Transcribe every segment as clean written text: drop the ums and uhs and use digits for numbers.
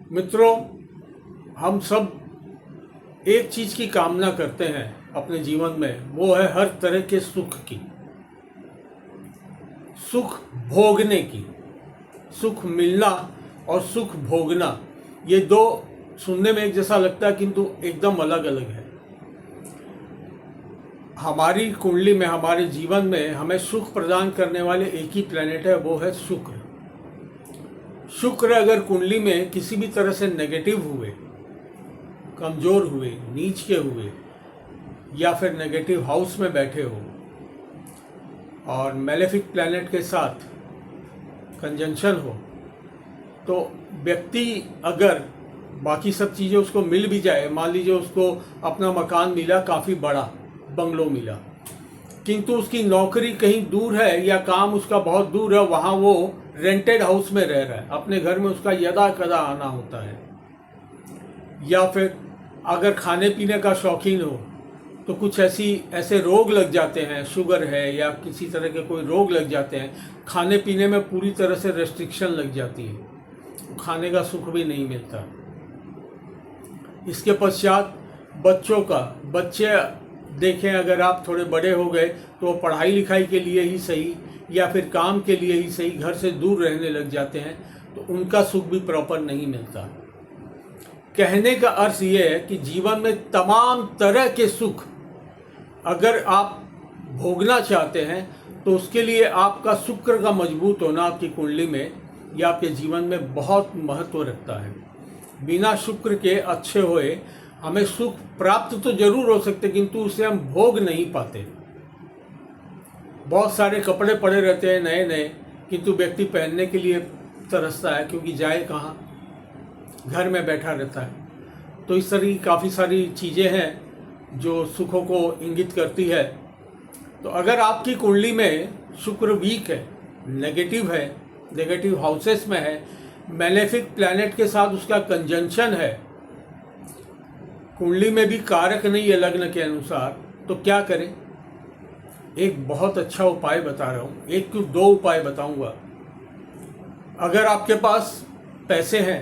मित्रों, हम सब एक चीज की कामना करते हैं अपने जीवन में, वो है हर तरह के सुख की, सुख भोगने की। सुख मिलना और सुख भोगना, ये दो सुनने में एक जैसा लगता है किंतु एकदम अलग अलग है। हमारी कुंडली में, हमारे जीवन में हमें सुख प्रदान करने वाले एक ही प्लेनेट है, वो है शुक्र। शुक्र अगर कुंडली में किसी भी तरह से नेगेटिव हुए, कमजोर हुए, नीच के हुए, या फिर नेगेटिव हाउस में बैठे हो और मैलेफिक प्लैनेट के साथ कंजंक्शन हो, तो व्यक्ति अगर बाकी सब चीज़ें उसको मिल भी जाए, मान लीजिए उसको अपना मकान मिला, काफ़ी बड़ा बंगलो मिला, किंतु उसकी नौकरी कहीं दूर है या काम उसका बहुत दूर है, वहाँ वो रेंटेड हाउस में रह रहा है, अपने घर में उसका यदा कदा आना होता है। या फिर अगर खाने पीने का शौकीन हो तो कुछ ऐसे रोग लग जाते हैं, शुगर है या किसी तरह के कोई रोग लग जाते हैं, खाने पीने में पूरी तरह से रेस्ट्रिक्शन लग जाती है, खाने का सुख भी नहीं मिलता। इसके पश्चात बच्चे देखें, अगर आप थोड़े बड़े हो गए तो पढ़ाई लिखाई के लिए ही सही या फिर काम के लिए ही सही घर से दूर रहने लग जाते हैं, तो उनका सुख भी प्रॉपर नहीं मिलता। कहने का अर्थ ये है कि जीवन में तमाम तरह के सुख अगर आप भोगना चाहते हैं तो उसके लिए आपका शुक्र का मजबूत होना आपकी कुंडली में या आपके जीवन में बहुत महत्व रखता है। बिना शुक्र के अच्छे हुए हमें सुख प्राप्त तो जरूर हो सकते, किंतु उसे हम भोग नहीं पाते। बहुत सारे कपड़े पड़े रहते हैं नए नए, किंतु व्यक्ति पहनने के लिए तरसता है, क्योंकि जाए कहाँ, घर में बैठा रहता है। तो इस तरह की काफ़ी सारी चीज़ें हैं जो सुखों को इंगित करती है। तो अगर आपकी कुंडली में शुक्र वीक है, नेगेटिव है, नेगेटिव हाउसेस में है, मैलेफिक प्लैनेट के साथ उसका कंजंक्शन है, कुंडली में भी कारक नहीं है लग्न के अनुसार, तो क्या करें? एक बहुत अच्छा उपाय बता रहा हूँ, एक क्यों दो उपाय बताऊंगा। अगर आपके पास पैसे हैं,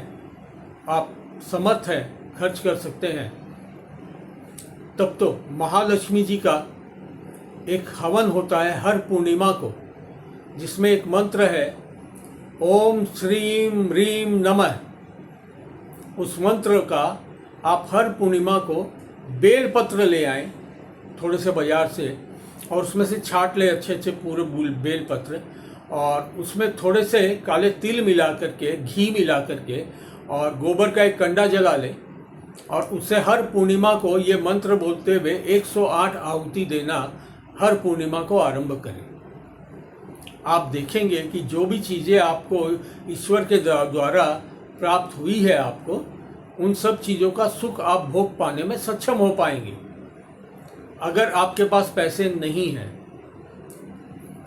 आप समर्थ हैं, खर्च कर सकते हैं, तब तो महालक्ष्मी जी का एक हवन होता है हर पूर्णिमा को, जिसमें एक मंत्र है ओम श्रीम ह्रीम नमः। उस मंत्र का आप हर पूर्णिमा को बेलपत्र ले आएं थोड़े से बाजार से, और उसमें से छाट ले अच्छे अच्छे पूरे बेलपत्र, और उसमें थोड़े से काले तिल मिला करके, घी मिला करके, और गोबर का एक कंडा जला लें, और उससे हर पूर्णिमा को ये मंत्र बोलते हुए 108 आहुति देना हर पूर्णिमा को आरंभ करें। आप देखेंगे कि जो भी चीज़ें आपको ईश्वर के द्वारा प्राप्त हुई है, आपको उन सब चीज़ों का सुख आप भोग पाने में सक्षम हो पाएंगे। अगर आपके पास पैसे नहीं हैं,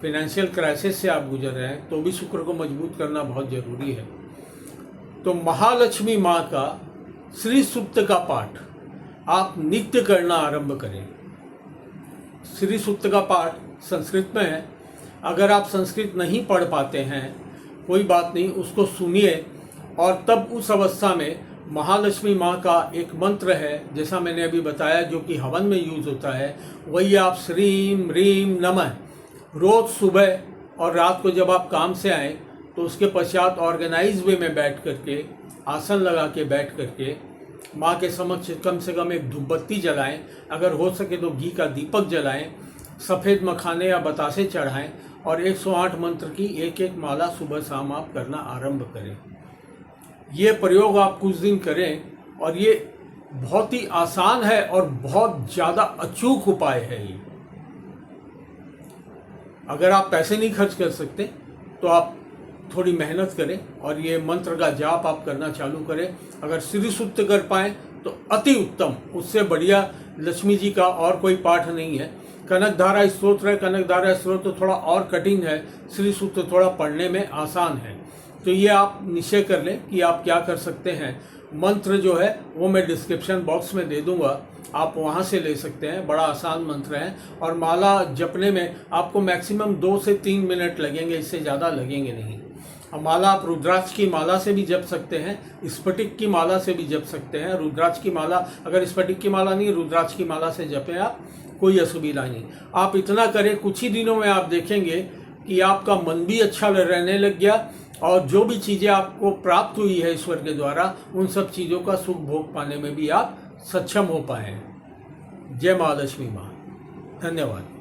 फाइनेंशियल क्राइसिस से आप गुजर रहे हैं, तो भी शुक्र को मजबूत करना बहुत ज़रूरी है। तो महालक्ष्मी माँ का श्री सूक्त का पाठ आप नित्य करना आरंभ करें। श्री सूक्त का पाठ संस्कृत में है, अगर आप संस्कृत नहीं पढ़ पाते हैं कोई बात नहीं, उसको सुनिए, और तब उस अवस्था में महालक्ष्मी माँ का एक मंत्र है, जैसा मैंने अभी बताया, जो कि हवन में यूज होता है, वही आप श्रीम ह्रीम नमः रोज सुबह और रात को जब आप काम से आएँ तो उसके पश्चात ऑर्गेनाइज वे में बैठ करके, आसन लगा के बैठ करके माँ के समक्ष कम से कम एक धूपबत्ती जलाएं, अगर हो सके तो घी का दीपक जलाएं, सफ़ेद मखाने या बतासे चढ़ाएं, और 108 मंत्र की एक एक माला सुबह शाम आप करना आरंभ करें। ये प्रयोग आप कुछ दिन करें, और ये बहुत ही आसान है और बहुत ज़्यादा अचूक उपाय है ये। अगर आप पैसे नहीं खर्च कर सकते तो आप थोड़ी मेहनत करें और ये मंत्र का जाप आप करना चालू करें। अगर श्री सूक्त कर पाएँ तो अति उत्तम, उससे बढ़िया लक्ष्मी जी का और कोई पाठ नहीं है। कनकधारा स्तोत्र है, कनकधारा स्तोत्र थोड़ा और कठिन है, श्री सूक्त थोड़ा पढ़ने में आसान है। तो ये आप निश्चय कर लें कि आप क्या कर सकते हैं। मंत्र जो है वो मैं डिस्क्रिप्शन बॉक्स में दे दूंगा, आप वहाँ से ले सकते हैं। बड़ा आसान मंत्र है, और माला जपने में आपको मैक्सिमम 2 से 3 मिनट लगेंगे, इससे ज़्यादा लगेंगे नहीं। माला आप रुद्राक्ष की माला से भी जप सकते हैं, स्फटिक की माला से भी जप सकते हैं। रुद्राक्ष की माला, अगर स्फटिक की माला नहीं, रुद्राक्ष की माला से जपें आप, कोई असुविधा नहीं। आप इतना करें, कुछ ही दिनों में आप देखेंगे कि आपका मन भी अच्छा रहने लग गया और जो भी चीज़ें आपको प्राप्त हुई है ईश्वर के द्वारा, उन सब चीज़ों का सुख भोग पाने में भी आप सक्षम हो पाए हैं। जय महालक्ष्मी माँ। धन्यवाद।